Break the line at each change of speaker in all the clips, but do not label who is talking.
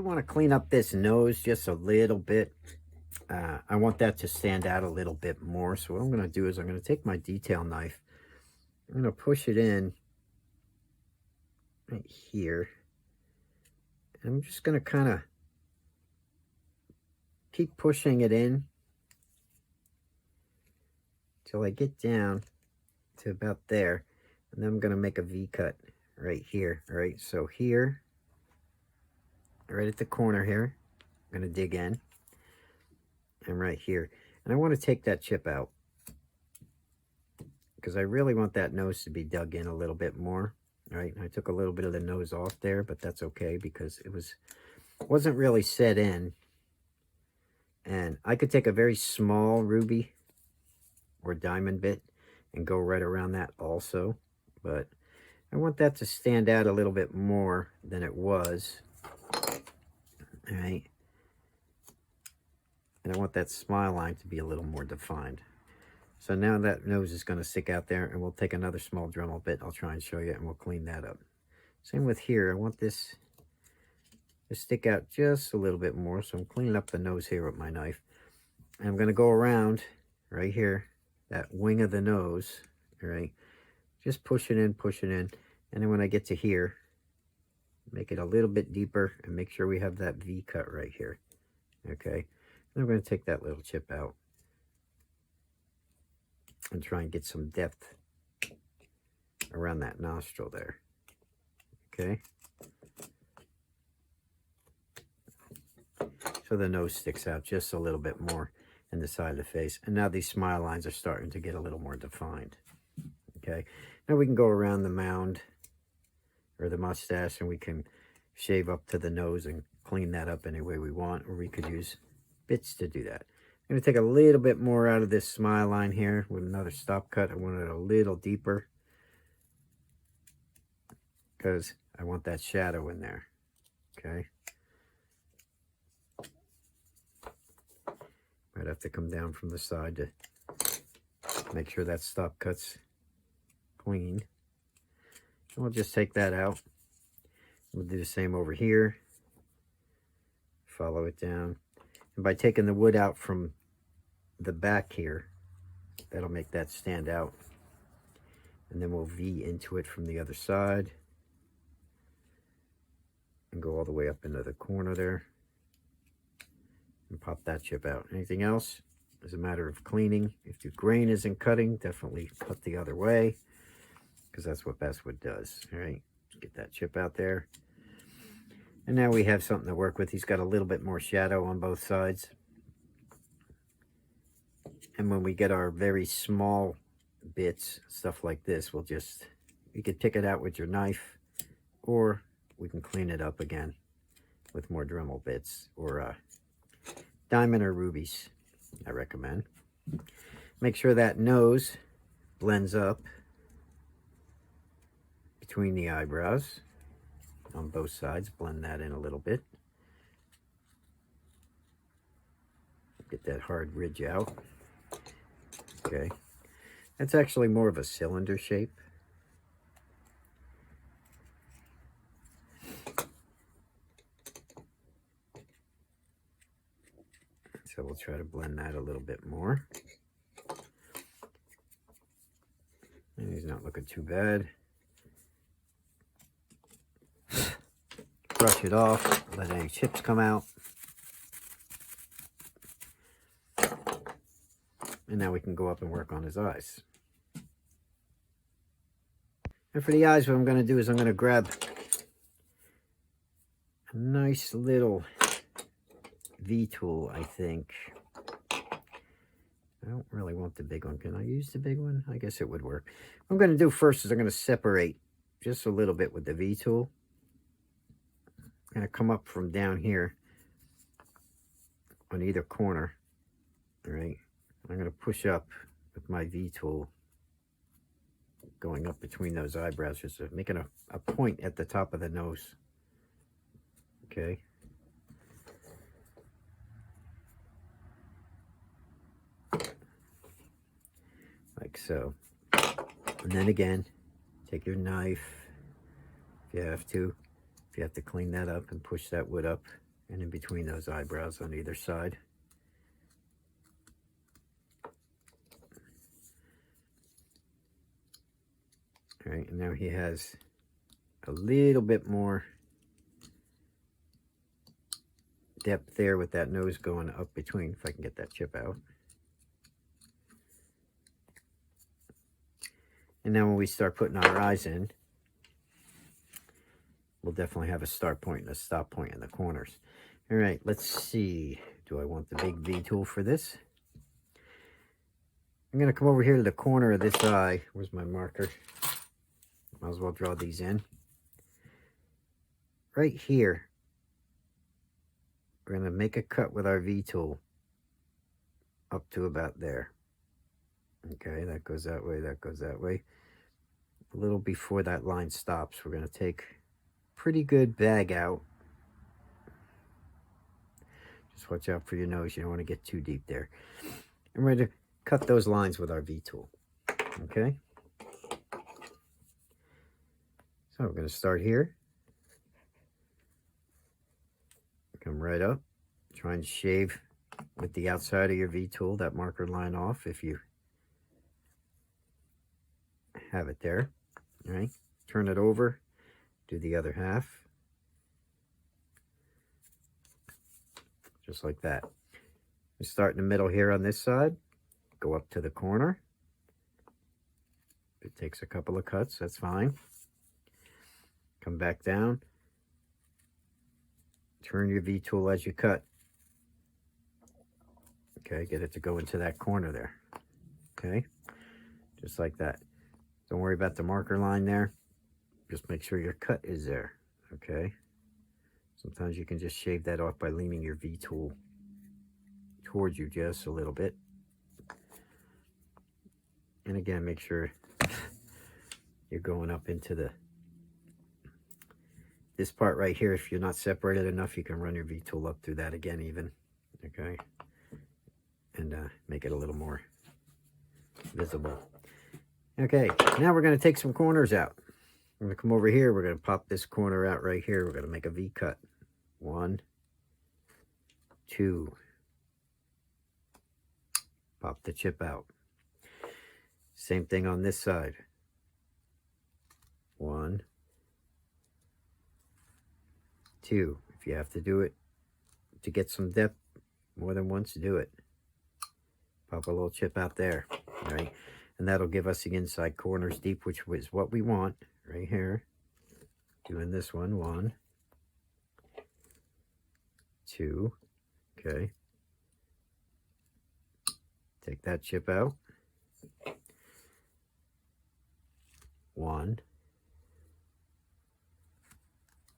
want to clean up this nose just a little bit. I want that to stand out a little bit more. So what I'm going to do is I'm going to take my detail knife. I'm going to push it in right here. And I'm just going to kind of keep pushing it in till I get down to about there. And then I'm going to make a V cut right here. All right, so here, right at the corner here, I'm going to dig in. And right here. And I want to take that chip out, because I really want that nose to be dug in a little bit more. All right, I took a little bit of the nose off there, but that's okay because it wasn't really set in. And I could take a very small ruby or diamond bit and go right around that also, but I want that to stand out a little bit more than it was. All right, and I want that smile line to be a little more defined. So now that nose is going to stick out there, and we'll take another small Dremel bit. I'll try and show you, and we'll clean that up. Same with here. I want this to stick out just a little bit more, so I'm cleaning up the nose here with my knife. And I'm going to go around right here, that wing of the nose, all right? Just push it in, and then when I get to here, make it a little bit deeper, and make sure we have that V cut right here, okay? And I'm going to take that little chip out and try and get some depth around that nostril there, okay? So the nose sticks out just a little bit more in the side of the face. And now these smile lines are starting to get a little more defined, okay? Now we can go around the mound or the mustache, and we can shave up to the nose and clean that up any way we want, or we could use bits to do that. I'm going to take a little bit more out of this smile line here with another stop cut. I want it a little deeper because I want that shadow in there, okay? Might have to come down from the side to make sure that stop cut's clean. And we'll just take that out. We'll do the same over here. Follow it down. And by taking the wood out from the back here, that'll make that stand out. And then we'll V into it from the other side and go all the way up into the corner there and pop that chip out. Anything else is a matter of cleaning. If the grain isn't cutting, definitely cut the other way, because that's what basswood does. All right, get that chip out there. And now we have something to work with. He's got a little bit more shadow on both sides. And when we get our very small bits, stuff like this, you could pick it out with your knife, or we can clean it up again with more Dremel bits, or diamond or rubies, I recommend. Make sure that nose blends up between the eyebrows on both sides. Blend that in a little bit. Get that hard ridge out. Okay, that's actually more of a cylinder shape. So we'll try to blend that a little bit more. And he's not looking too bad. Brush it off, let any chips come out. And now we can go up and work on his eyes. And for the eyes, what I'm going to do is I'm going to grab a nice little V tool, I think. I don't really want the big one. Can I use the big one? I guess it would work. What I'm going to do first is I'm going to separate just a little bit with the V tool. I'm going to come up from down here on either corner. All right. I'm going to push up with my V tool, going up between those eyebrows, just making a point at the top of the nose. Okay. Like so. And then again, take your knife if you have to. If you have to clean that up and push that wood up, and in between those eyebrows on either side. All right, and now he has a little bit more depth there with that nose going up between, if I can get that chip out. And now when we start putting our eyes in, we'll definitely have a start point and a stop point in the corners. All right, let's see. Do I want the big V tool for this? I'm going to come over here to the corner of this eye. Where's my marker? Might as well draw these in. Right here, we're going to make a cut with our V tool up to about there. Okay, that goes that way, that goes that way. A little before that line stops, we're going to take pretty good bag out. Just watch out for your nose. You don't want to get too deep there. And we're going to cut those lines with our V tool. Okay. So we're going to start here. Come right up. Try and shave with the outside of your V tool that marker line off if you have it there. All right. Turn it over. Do the other half. Just like that. We start in the middle here on this side. Go up to the corner. It takes a couple of cuts. That's fine. Come back down. Turn your V tool as you cut. Okay, get it to go into that corner there. Okay, just like that. Don't worry about the marker line there. Just make sure your cut is there. Okay. Sometimes you can just shave that off by leaning your V tool towards you just a little bit. And again, make sure you're going up into this part right here. If you're not separated enough, you can run your V tool up through that again even. Okay. And make it a little more visible. Okay, now we're going to take some corners out. We're going to come over here. We're going to pop this corner out right here. We're going to make a V cut. 1, 2. Pop the chip out. Same thing on this side. 1, 2. If you have to do it to get some depth more than once, do it. Pop a little chip out there. All right. And that'll give us the inside corners deep, which is what we want right here. Doing this one. 1, 2. Okay. Take that chip out. 1,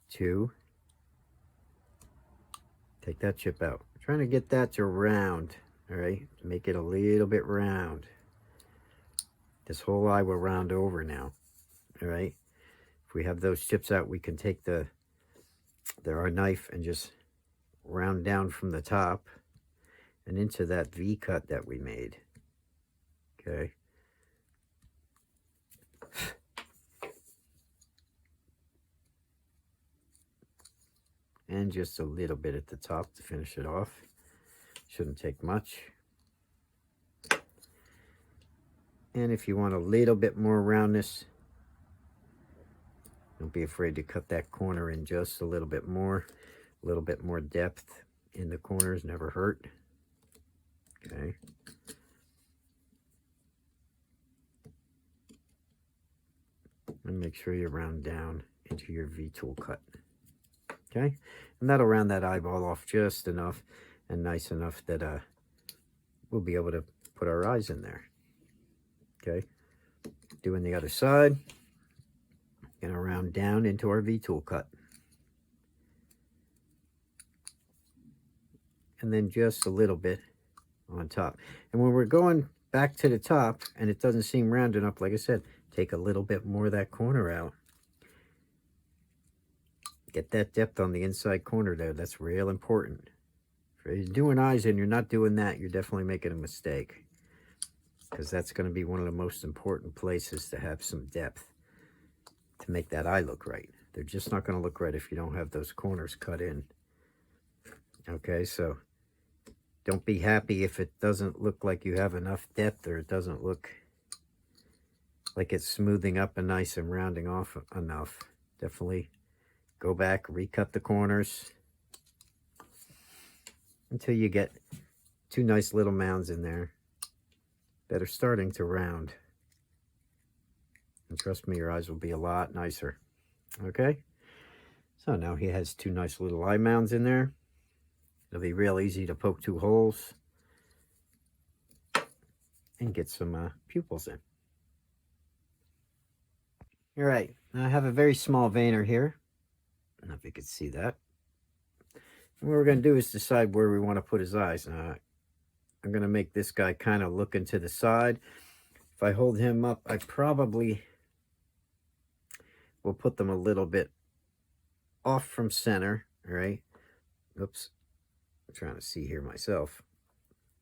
2. Take that chip out. I'm trying to get that to round. All right. Make it a little bit round. This whole eye will round over now. All right. If we have those chips out, we can take our knife and just round down from the top and into that V cut that we made. Okay. And just a little bit at the top to finish it off. Shouldn't take much. And if you want a little bit more roundness, don't be afraid to cut that corner in just a little bit more. A little bit more depth in the corners never hurt. Okay. And make sure you round down into your V tool cut. Okay. And that'll round that eyeball off just enough and nice enough that we'll be able to put our eyes in there. Okay, doing the other side, gonna round down into our V tool cut. And then just a little bit on top. And when we're going back to the top and it doesn't seem round enough, like I said, take a little bit more of that corner out. Get that depth on the inside corner there. That's real important. If you're doing eyes and you're not doing that, you're definitely making a mistake. Because that's going to be one of the most important places to have some depth to make that eye look right. They're just not going to look right if you don't have those corners cut in. Okay, so don't be happy if it doesn't look like you have enough depth, or it doesn't look like it's smoothing up and nice and rounding off enough. Definitely go back, recut the corners until you get two nice little mounds in there that are starting to round. And trust me, your eyes will be a lot nicer. Okay, so now he has two nice little eye mounds in there. It'll be real easy to poke two holes and get some pupils in. All right, I have a very small veiner here. I don't know if you can see that. And what we're going to do is decide where we want to put his eyes. I'm going to make this guy kind of looking to the side. If I hold him up, I probably will put them a little bit off from center. All right. Oops. I'm trying to see here myself.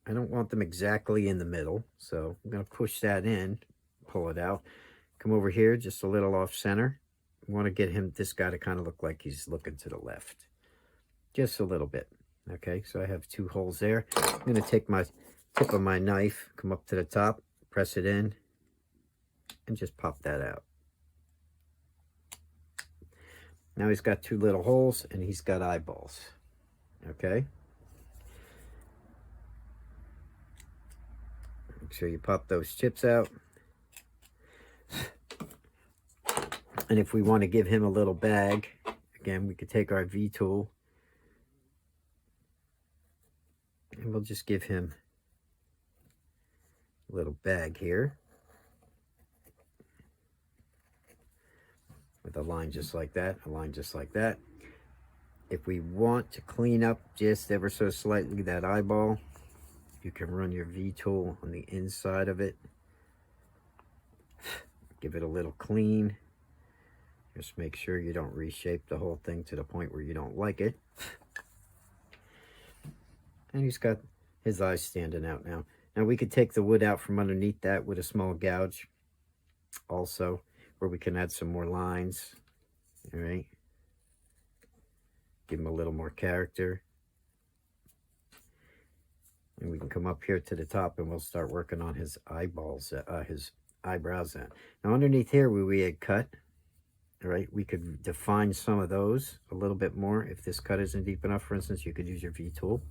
I don't want them exactly in the middle, so I'm going to push that in, pull it out. Come over here, just a little off center. I want to get this guy to kind of look like he's looking to the left. Just a little bit. Okay, so I have two holes there. I'm going to take my tip of my knife, come up to the top, press it in, and just pop that out. Now he's got two little holes, and he's got eyeballs. Okay. Make sure you pop those chips out. And if we want to give him a little bag, again, we could take our V-tool and we'll just give him a little bag here with a line just like that, a line just like that. If we want to clean up just ever so slightly that eyeball, you can run your V-tool on the inside of it. Give it a little clean. Just make sure you don't reshape the whole thing to the point where you don't like it. And he's got his eyes standing out now. Now we could take the wood out from underneath that with a small gouge also, where we can add some more lines. All right. Give him a little more character. And we can come up here to the top and we'll start working on his eyeballs, his eyebrows. Now underneath here where we had cut, all right, we could define some of those a little bit more. If this cut isn't deep enough, for instance, you could use your V-tool.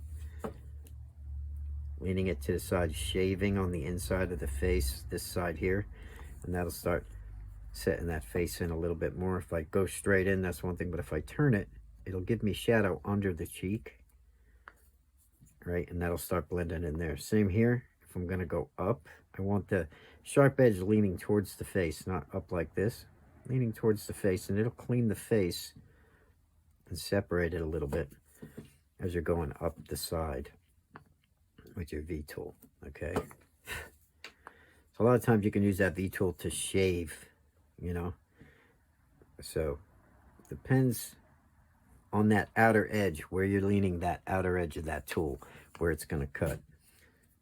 Leaning it to the side, shaving on the inside of the face, this side here, and that'll start setting that face in a little bit more. If I go straight in, that's one thing, but if I turn it, it'll give me shadow under the cheek, right? And that'll start blending in there. Same here. If I'm going to go up, I want the sharp edge leaning towards the face, not up like this. Leaning towards the face, and it'll clean the face and separate it a little bit as you're going up the side with your V-tool, okay? So a lot of times you can use that V-tool to shave, you know? So depends on that outer edge, where you're leaning that outer edge of that tool, where it's going to cut.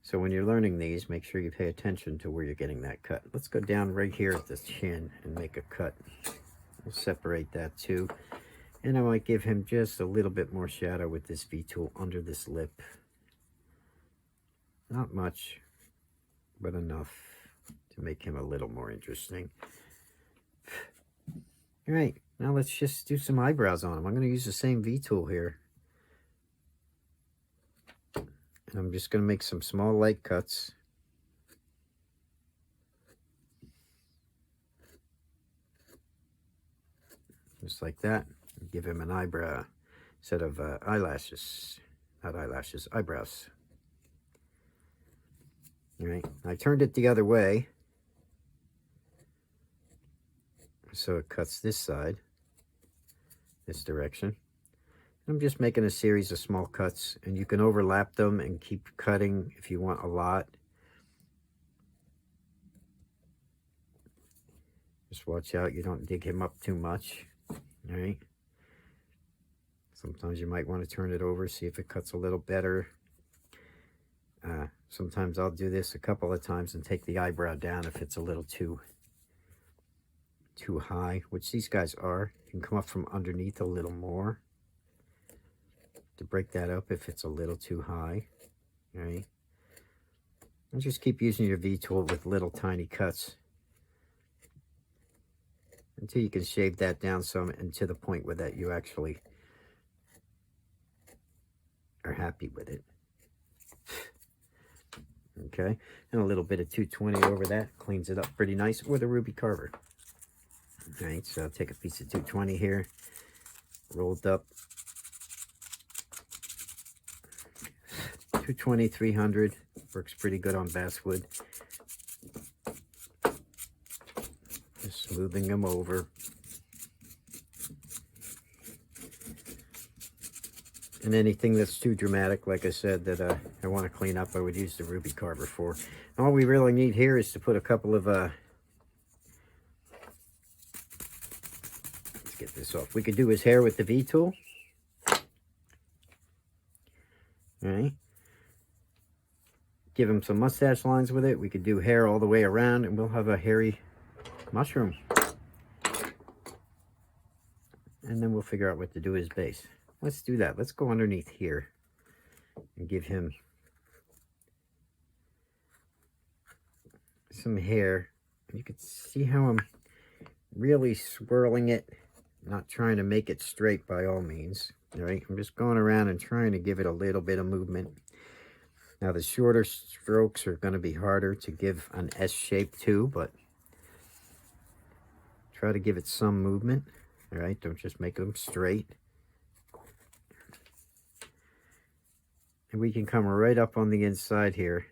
So when you're learning these, make sure you pay attention to where you're getting that cut. Let's go down right here at the chin and make a cut. We'll separate that too. And I might give him just a little bit more shadow with this V-tool under this lip. Not much, but enough to make him a little more interesting. All right, now let's just do some eyebrows on him. I'm going to use the same V-tool here. And I'm just going to make some small light cuts. Just like that. Give him an eyebrow set of eyelashes. Not eyelashes, eyebrows. All right, I turned it the other way, so it cuts this side, this direction. I'm just making a series of small cuts, and you can overlap them and keep cutting if you want a lot. Just watch out you don't dig him up too much. All right. Sometimes you might want to turn it over, see if it cuts a little better. Sometimes I'll do this a couple of times and take the eyebrow down if it's a little too high, which these guys are. You can come up from underneath a little more. to break that up if it's a little too high. All right. And just keep using your V-tool with little tiny cuts until you can shave that down some and to the point where that you actually are happy with it. Okay, and a little bit of 220 over that cleans it up pretty nice with a ruby carver. All right, so I'll take a piece of 220 here, rolled up 220, 300, works pretty good on basswood. Just smoothing them over. And anything that's too dramatic, like I said, that I want to clean up, I would use the ruby carver for. And all we really need here is to put a couple of, let's get this off. We could do his hair with the V-tool. All right. Give him some mustache lines with it. We could do hair all the way around, and we'll have a hairy mushroom. And then we'll figure out what to do his base. Let's do that. Let's go underneath here and give him some hair. You can see how I'm really swirling it, not trying to make it straight by all means. All right, I'm just going around and trying to give it a little bit of movement. Now the shorter strokes are going to be harder to give an S shape to, but try to give it some movement. All right, don't just make them straight. And we can come right up on the inside here.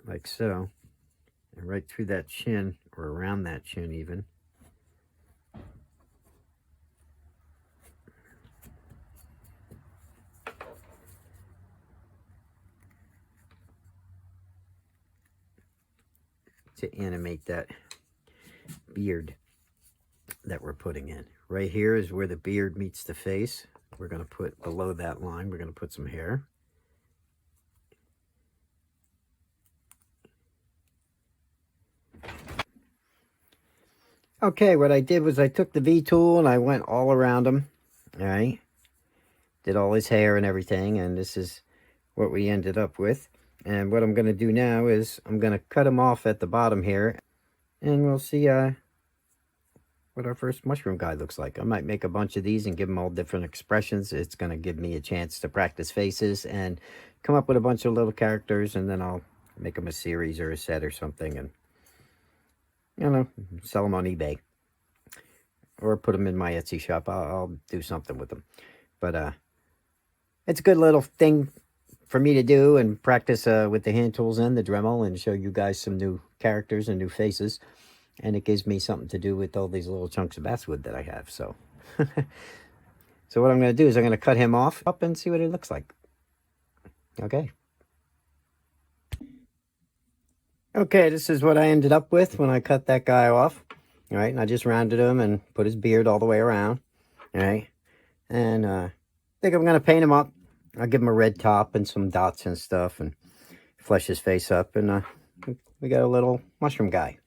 Like so. And right through that chin, or around that chin even. To animate that beard that we're putting in. Right here is where the beard meets the face. We're going to put below that line, we're going to put some hair. Okay, what I did was I took the V-tool and I went all around him. All right. Did all his hair and everything, and this is what we ended up with. And what I'm going to do now is I'm going to cut him off at the bottom here, and we'll see what our first mushroom guy looks like. I might make a bunch of these and give them all different expressions. It's going to give me a chance to practice faces and come up with a bunch of little characters, and then I'll make them a series or a set or something, and, you know, sell them on eBay. Or put them in my Etsy shop. I'll do something with them. But it's a good little thing for me to do and practice with the hand tools and the Dremel and show you guys some new characters and new faces. And it gives me something to do with all these little chunks of basswood that I have. So, so what I'm going to do is I'm going to cut him off up and see what it looks like. Okay. Okay, this is what I ended up with when I cut that guy off. All right, and I just rounded him and put his beard all the way around. All right, and I think I'm going to paint him up. I'll give him a red top and some dots and stuff and flesh his face up. And we got a little mushroom guy.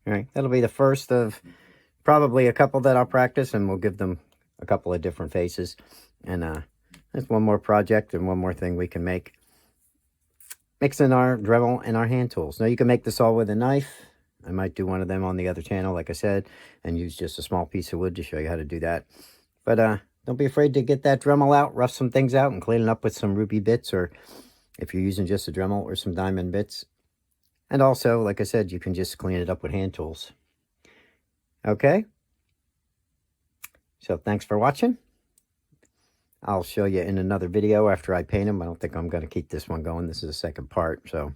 All right, that'll be the first of probably a couple that I'll practice, and we'll give them a couple of different faces. And that's one more project and one more thing we can make. Mixing our Dremel and our hand tools. Now you can make this all with a knife. I might do one of them on the other channel, like I said, and use just a small piece of wood to show you how to do that. But don't be afraid to get that Dremel out, rough some things out, and clean it up with some ruby bits, or if you're using just a Dremel, or some diamond bits. And also, like I said, you can just clean it up with hand tools. Okay? So thanks for watching. I'll show you in another video after I paint them. I don't think I'm going to keep this one going. This is the second part, so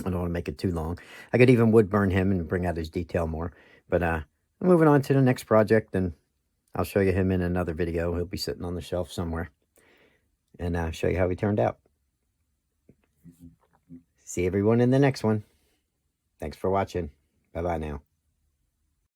I don't want to make it too long. I could even wood burn him and bring out his detail more. But I'm moving on to the next project, and I'll show you him in another video. He'll be sitting on the shelf somewhere. And show you how he turned out. See everyone in the next one. Thanks for watching. Bye-bye now.